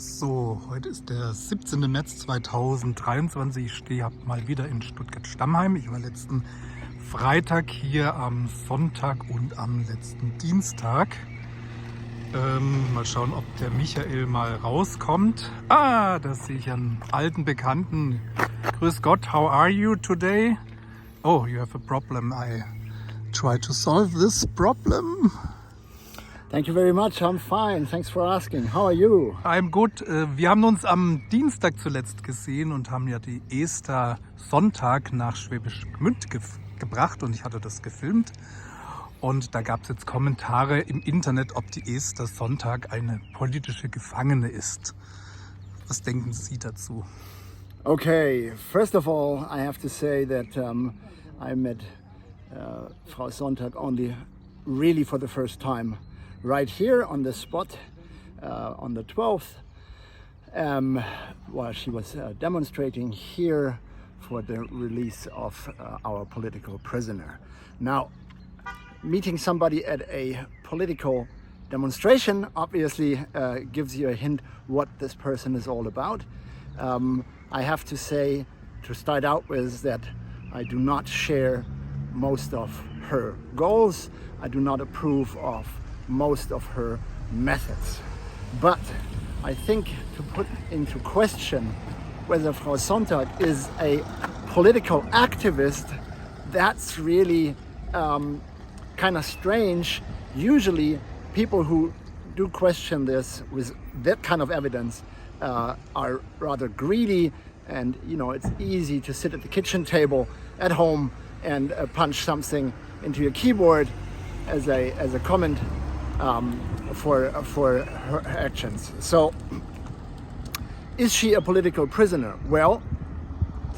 So, heute ist der 17. März 2023. Ich stehe mal wieder in Stuttgart Stammheim. Ich war letzten Freitag hier, am Sonntag und am letzten Dienstag. Mal schauen, ob der Michael mal rauskommt. Ah, da sehe ich einen alten Bekannten. Grüß Gott, how are you today? Oh, you have a problem. I try to solve this problem. Thank you very much. I'm fine. Thanks for asking. How are you? I'm good. Wir haben uns am Dienstag zuletzt gesehen und haben ja die Esther Sonntag nach Schwäbisch Gmünd gebracht und ich hatte das gefilmt. Und da gab es jetzt Kommentare im Internet, ob die Esther Sonntag eine politische Gefangene ist. Was denken Sie dazu? Okay, first of all, I have to say that I met Frau Sonntag only really for the first time. Right here on the spot on the 12th while she was demonstrating here for the release of our political prisoner. Now, meeting somebody at a political demonstration obviously gives you a hint what this person is all about. I have to say, to start out with, that I do not share most of her goals. I do not approve of most of her methods. But I think to put into question whether Frau Sonntag is a political activist, that's really kind of strange. Usually people who do question this with that kind of evidence are rather greedy, and you know, it's easy to sit at the kitchen table at home and punch something into your keyboard as a comment for her actions. So, is she a political prisoner? Well,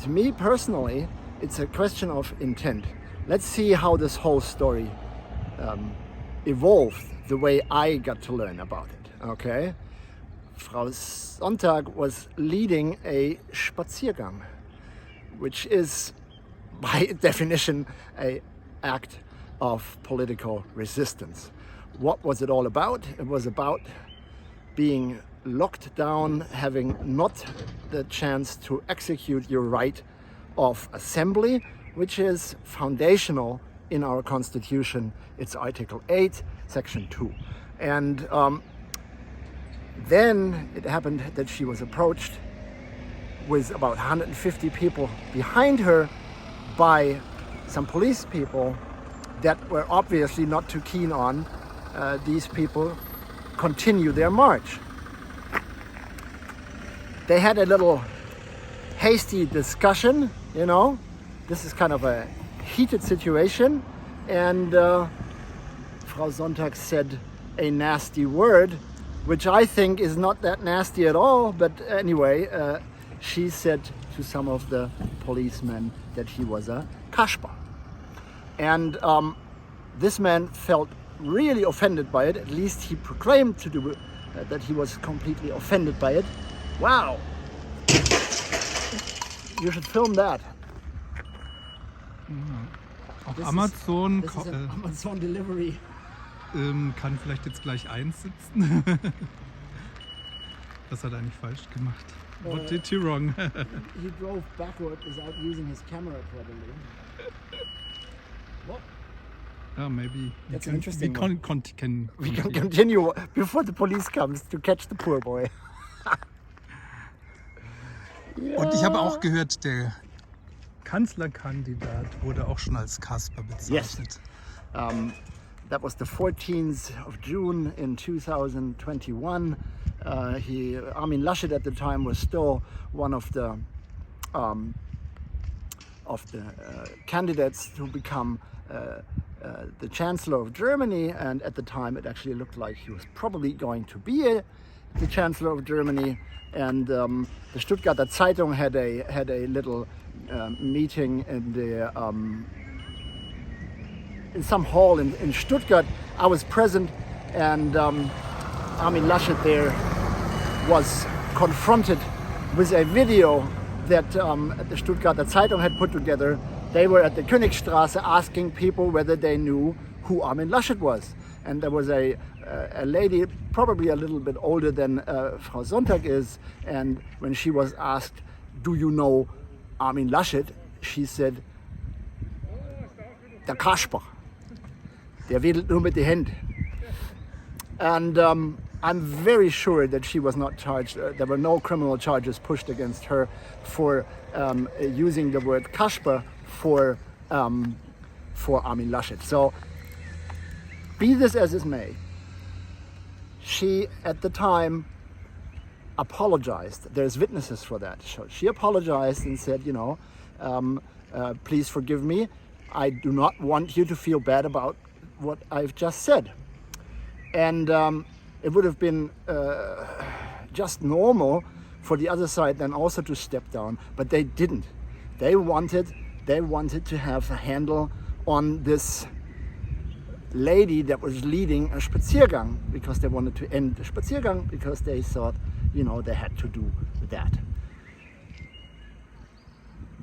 to me personally, it's a question of intent. Let's see how this whole story evolved the way I got to learn about it. Okay, Frau Sonntag was leading a Spaziergang, which is by definition an act of political resistance. What was it all about? It was about being locked down, having not the chance to execute your right of assembly, which is foundational in our Constitution. It's Article 8, Section 2. And then it happened that she was approached with about 150 people behind her by some police people that were obviously not too keen on these people continue their march. They had a little hasty discussion, you know. This is kind of a heated situation, and Frau Sonntag said a nasty word, which I think is not that nasty at all, but anyway, she said to some of the policemen that he was a Kasper. And this man felt really offended by it. At least he proclaimed to do that he was completely offended by it. Wow! You should film that. Auf Amazon, This is an Amazon Delivery. Kann vielleicht jetzt gleich einsitzen. Was hat er eigentlich falsch gemacht? What did he wrong? He drove backward without using his camera properly. What? Oh, maybe That's an interesting we one. We can continue before the police comes to catch the poor boy. Und ich habe auch gehört, der Kanzlerkandidat wurde auch schon als Kasper bezeichnet. Yes. That was the 14th of June in 2021. Armin Laschet at the time was still one of the candidates to become the Chancellor of Germany, and at the time it actually looked like he was probably going to be the Chancellor of Germany. And the Stuttgarter Zeitung had a little meeting in some hall in Stuttgart. I was present, and Armin Laschet there was confronted with a video that the Stuttgarter Zeitung had put together. They were at the Königstraße asking people whether they knew who Armin Laschet was. and there was a lady, probably a little bit older than Frau Sonntag is, and when she was asked, do you know Armin Laschet, she said, der Kasper, der wedelt nur mit die Hände. And I'm very sure that she was not charged, there were no criminal charges pushed against her for using the word Kasper for Armin Laschet. So, be this as it may, she at the time apologized. There's witnesses for that. So she apologized and said, you know, please forgive me. I do not want you to feel bad about what I've just said. And it would have been just normal for the other side then also to step down, but they didn't. They wanted to have a handle on this lady that was leading a Spaziergang, because they wanted to end the Spaziergang, because they thought, you know, they had to do that.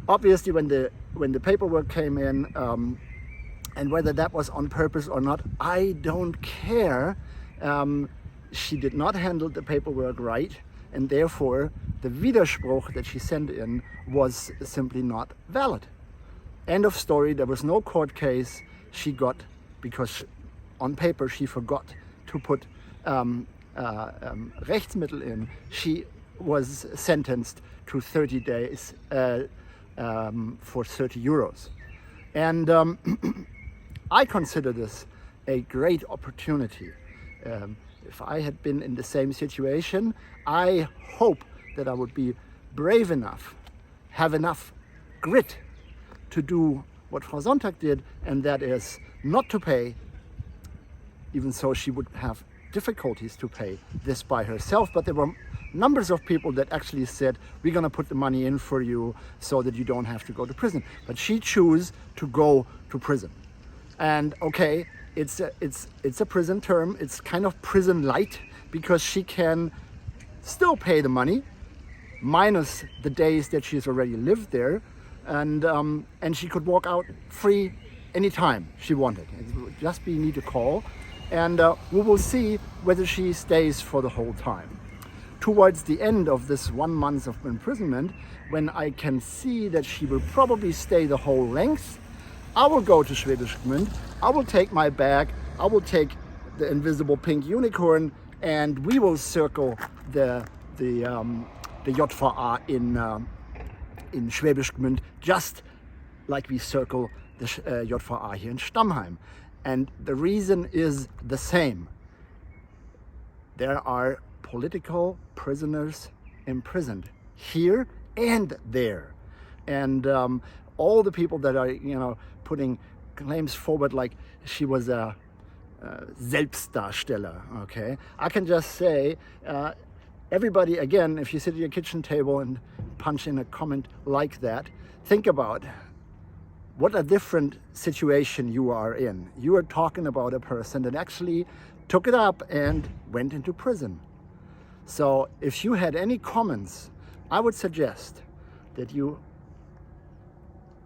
Obviously, when the paperwork came in, and whether that was on purpose or not, I don't care. She did not handle the paperwork right, and therefore the Widerspruch that she sent in was simply not valid. End of story. There was no court case. She got, because on paper she forgot to put Rechtsmittel in, she was sentenced to 30 days for 30 euros. And I consider this a great opportunity. If I had been in the same situation, I hope that I would be brave enough, have enough grit to do what Frau Sonntag did, and that is not to pay, even so she would have difficulties to pay this by herself. But there were numbers of people that actually said, we're going to put the money in for you so that you don't have to go to prison. But she chose to go to prison. And okay, it's a prison term. It's kind of prison light, because she can still pay the money, minus the days that she's already lived there. And she could walk out free anytime she wanted. It would just be need to call, and we will see whether she stays for the whole time. Towards the end of this 1 month of imprisonment, when I can see that she will probably stay the whole length, I will go to Schwäbisch Gmünd, I will take my bag, I will take the invisible pink unicorn, and we will circle the JVA in Schwäbisch Gmünd, just like we circle the JVA here in Stammheim. And the reason is the same. There are political prisoners imprisoned here and there. And all the people that are, you know, putting claims forward like she was a Selbstdarsteller, okay? I can just say, everybody, again, if you sit at your kitchen table and punch in a comment like that, think about what a different situation you are in. You are talking about a person that actually took it up and went into prison. So if you had any comments, I would suggest that you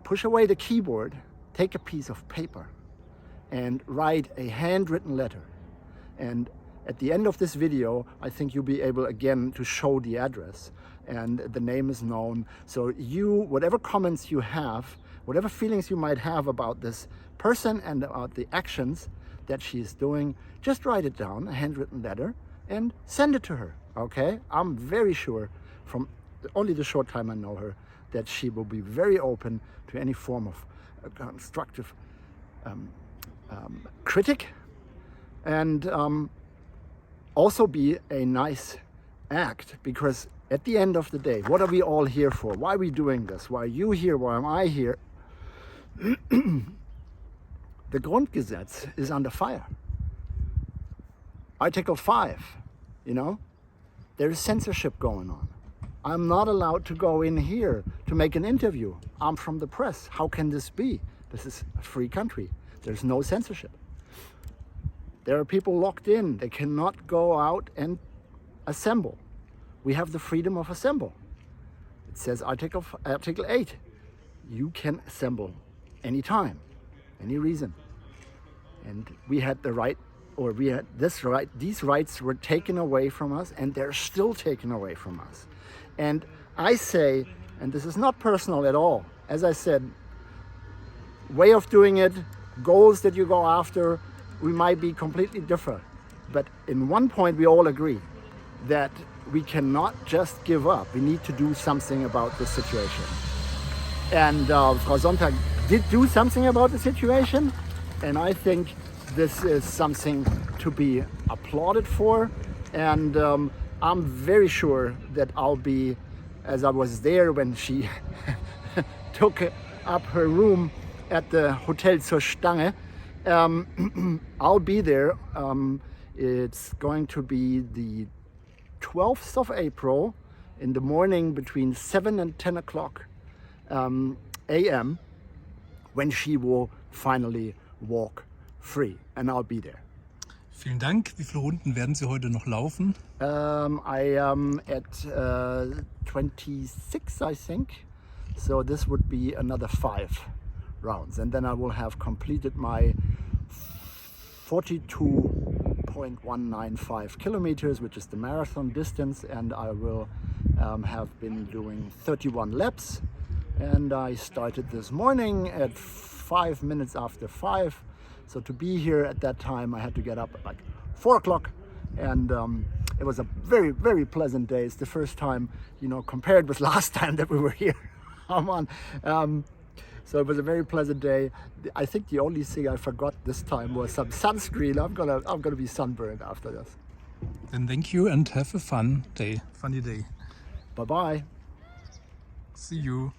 push away the keyboard, take a piece of paper, and write a handwritten letter. And at the end of this video, I think you'll be able again to show the address, and the name is known. So you, whatever comments you have, whatever feelings you might have about this person and about the actions that she's doing, just write it down, a handwritten letter, and send it to her, okay? I'm very sure, from only the short time I know her, that she will be very open to any form of constructive critic, and also be a nice act, because at the end of the day, what are we all here for? Why are we doing this? Why are you here? Why am I here? The Grundgesetz is under fire. Article 5, you know, there is censorship going on. I'm not allowed to go in here to make an interview. I'm from the press. How can this be? This is a free country. There's no censorship. There are people locked in. They cannot go out and assemble. We have the freedom of assemble. It says Article 8. You can assemble anytime, any reason. And we had the right or we had this right, these rights were taken away from us, and they're still taken away from us. And I say, and this is not personal at all, as I said, way of doing it, goals that you go after, we might be completely different. But in one point we all agree that we cannot just give up. We need to do something about the situation. And Frau Sonntag did do something about the situation, and I think this is something to be applauded for. And I'm very sure that I'll be, as I was there when she took up her room at the Hotel zur Stange, I'll be there. It's going to be the 12th of April in the morning between 7 and 10 o'clock a.m. when she will finally walk free, and I'll be there. Vielen Dank. Wie viele Runden werden Sie heute noch laufen? I am at 26, I think. So this would be another 5 rounds, and then I will have completed my 42.195 kilometers, which is the marathon distance, and I will have been doing 31 laps. And I started this morning at 5 minutes after 5. So to be here at that time, I had to get up at like 4 o'clock, and it was a very, very pleasant day. It's the first time, you know, compared with last time that we were here. Come on. So it was a very pleasant day. I think the only thing I forgot this time was some sunscreen. I'm gonna be sunburned after this. Then thank you and have a funny day. Bye bye. See you.